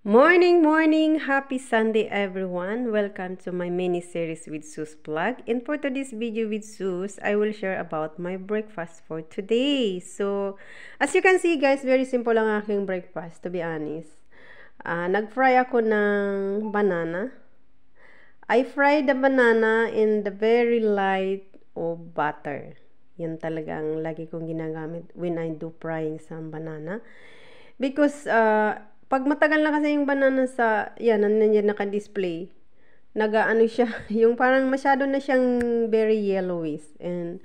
Morning, morning! Happy Sunday, everyone! Welcome to my mini-series with Sus Vlog. And for today's video with Sus, I will share about my breakfast for today. So, as you can see guys, very simple ang aking breakfast, to be honest. Nag-fry ako ng banana. I fried the banana in the very light of butter. Yan talagang lagi kong ginagamit when I do frying some banana. Because, pag matagal na kasi yung banana sa, yan, nandiyan naka-display, nag-ano siya, yung parang masyado na siyang very yellowish, and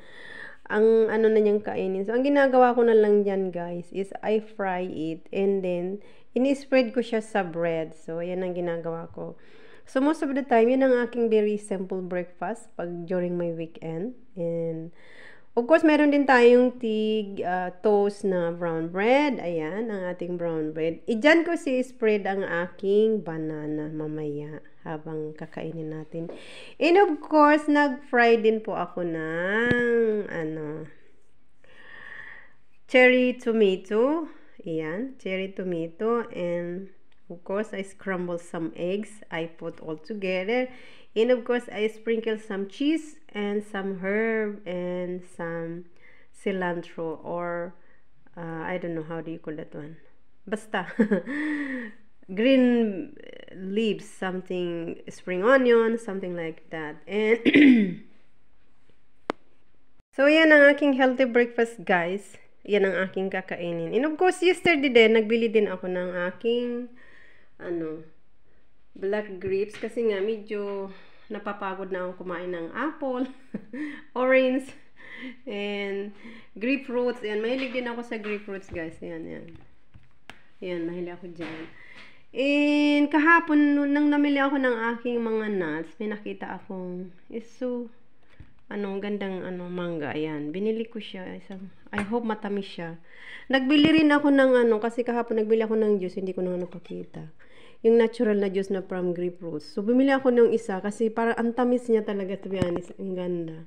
ang ano na niyang kainin. So, ang ginagawa ko na lang dyan, guys, is I fry it, and then, ini-spread ko siya sa bread. So, yan ang ginagawa ko. So, most of the time, yun ang aking very simple breakfast pag during my weekend. And, of course, meron din tayong toast na brown bread. Ayan, ang ating brown bread. Diyan ko spread ang aking banana mamaya habang kakainin natin. And of course, nag-fry din po ako ng cherry tomato. Ayan, cherry tomato. And of course, I scrambled some eggs. I put all together. And of course, I sprinkle some cheese and some herb and some cilantro, or I don't know how do you call that one. Basta green leaves, something, spring onion, something like that. And so yan ang aking healthy breakfast, guys. Yan ang aking kakainin. And of course, yesterday din nagbili din ako ng aking black grapes kasi nga medyo napapagod na akong kumain ng apple, orange, and grapefruits. Ayan, mahilig din ako sa grapefruits, guys. Ayan, ayan. Ayan, mahilig ako dyan. And kahapon, nang namili ako ng aking mga nuts, may nakita akong gandang mangga. Ayan, binili ko siya. I hope matamis siya. Nagbili rin ako ng kasi kahapon nagbili ako ng juice, hindi ko na napakita. Yung natural na juice na from grapefruits. So, bumili ako ng isa kasi parang ang tamis niya talaga, to be honest. Ang ganda.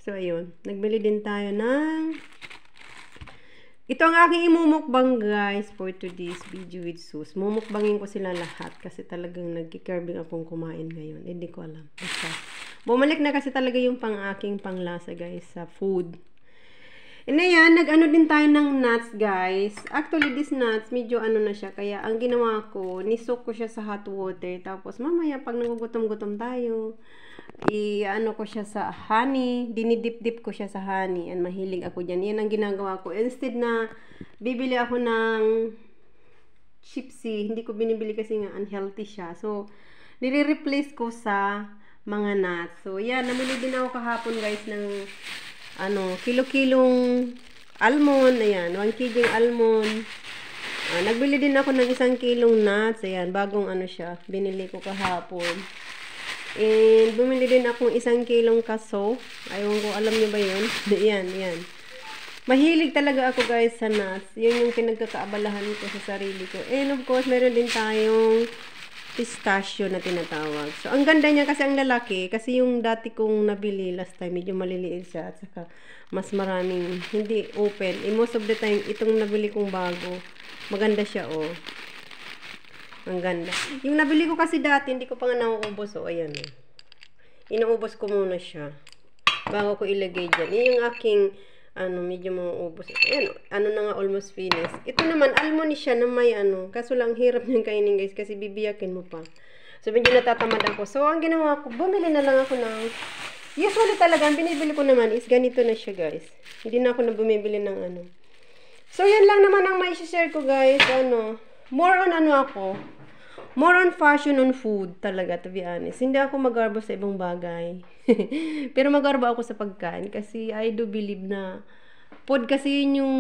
So, ayun. Nagbili din tayo ng ito ang aking imumukbang, guys, for today's video with Sus. Mumukbangin ko sila lahat kasi talagang nagki-curving akong kumain ngayon. Hindi ko alam. Basta, bumalik na kasi talaga yung aking panglasa, guys, sa food. And ayan, nag-ano din tayo ng nuts, guys. Actually, this nuts, medyo na siya. Kaya, ang ginawa ko, nisok ko siya sa hot water. Tapos, mamaya, pag nagugutom-gutom tayo, ko siya sa honey. Dinidip-dip ko siya sa honey. And mahilig ako dyan. Yan ang ginagawa ko. Instead na, bibili ako ng chipsy. Hindi ko binibili kasi nga unhealthy siya. So, nire-replace ko sa mga nuts. So, yan. Namili din ako kahapon, guys, ng kilo-kilong almond. Ayan, 1 kg almond. Nagbili din ako ng 1 kilong nuts. Ayan, bagong siya. Binili ko kahapon. And bumili din ako 1 kilong kaso. Ayaw ko, alam niyo ba yun? Ayan, ayan. Mahilig talaga ako, guys, sa nuts. Yun yung pinagkakaabalahan ko sa sarili ko. And of course, meron din tayong pistachio na tinatawag. So, ang ganda niya kasi ang lalaki. Kasi yung dati kong nabili last time, medyo maliliit siya. At saka, mas maraming, hindi open. And most of the time, itong nabili kong bago, maganda siya, oh. Ang ganda. Yung nabili ko kasi dati, hindi ko pa nga nauubos, oh. Ayan, oh. Inuubos ko muna siya. Bago ko ilagay dyan. Yan yung aking medyo mauubos. Ayan, na nga, almost finished. Ito naman, almond siya na may kaso lang hirap niyang kainin, guys, kasi bibiyakin mo pa. So, medyo natatamad ako. So, ang ginawa ko, bumili na lang ako ng, usually talaga, ang binibili ko naman is ganito na siya, guys. Hindi na ako na bumibili ng So, yan lang naman ang mai-share ko, guys. More on more on fashion on food talaga, to be honest. Hindi ako magarbo sa ibang bagay. Pero magarbo ako sa pagkain kasi I do believe na food kasi yun yung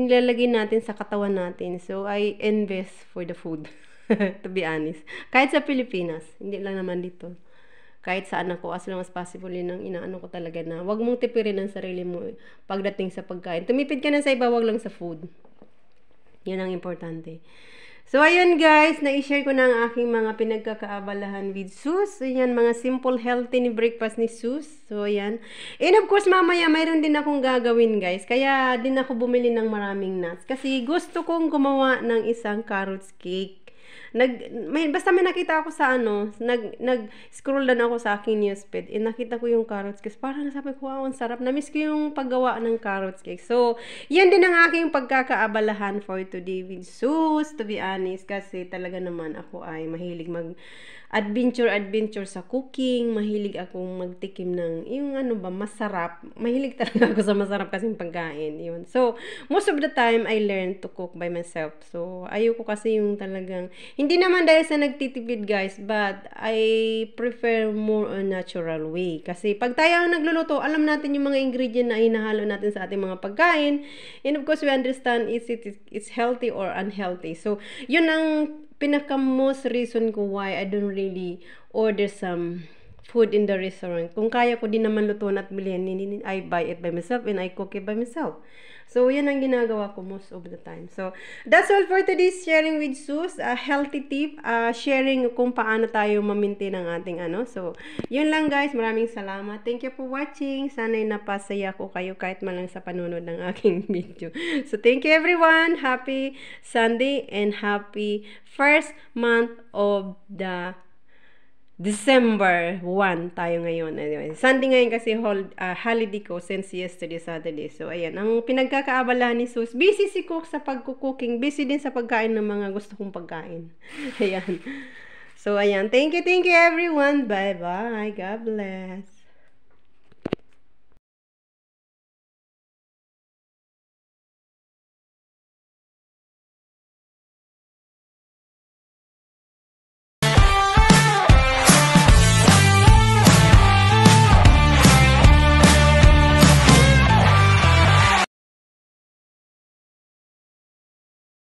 nilalagay natin sa katawan natin. So, I invest for the food. To be honest. Kahit sa Pilipinas, hindi lang naman dito. Kahit saan ako, as long as possible, yun ang inaano ko talaga na wag mong tipirin ang sarili mo pagdating sa pagkain. Tumipid ka na sa iba, wag lang sa food. Yun ang importante. So, ayun, guys, na-share ko na ang aking mga pinagkakaabalahan with Sus. Ayan, mga simple healthy ni breakfast ni Sus. So, ayan. And of course, mamaya, mayroon din akong gagawin, guys. Kaya, din ako bumili ng maraming nuts. Kasi, gusto kong gumawa ng isang carrots cake Basta may nakita ako sa ano, nag-scroll lang ako sa aking newsfeed, nakita ko yung carrots cake. Parang sabi ko, wow, ang sarap. Na-miss ko yung paggawa ng carrots cake. So, yan din ang aking pagkakaabalahan for today with Sus, to be honest. Kasi talaga naman ako ay mahilig adventure sa cooking. Mahilig akong magtikim ng, yung ano ba, masarap. Mahilig talaga ako sa masarap kasing pagkain. Yun. So, most of the time, I learn to cook by myself. So, ayoko kasi yung talagang, hindi naman dahil sa nagtitipid guys, but I prefer more on natural way. Kasi pag tayo ang nagluluto, alam natin yung mga ingredient na inahalo natin sa ating mga pagkain. And of course, we understand it's healthy or unhealthy. So, yun ang pinaka-most reason ko why I don't really order some food in the restaurant. Kung kaya ko din naman lutuan at bilhin, I buy it by myself and I cook it by myself. So, yan ang ginagawa ko most of the time. So, that's all for today's sharing with Sus. A healthy tip, sharing kung paano tayo ma-maintain ang ating ano. So, yun lang guys. Maraming salamat. Thank you for watching. Sana'y napasaya ko kayo kahit man lang sa panunod ng aking video. So, thank you everyone. Happy Sunday and happy first month of the December 1 tayo ngayon. Anyway, Sunday ngayon kasi holiday ko since yesterday, Saturday. So, ayan. Ang pinagkakaabalahan ni Sus, busy si Cook sa pagkukuking. Busy din sa pagkain ng mga gusto kong pagkain. Ayan. So, ayan. Thank you everyone. Bye-bye. God bless.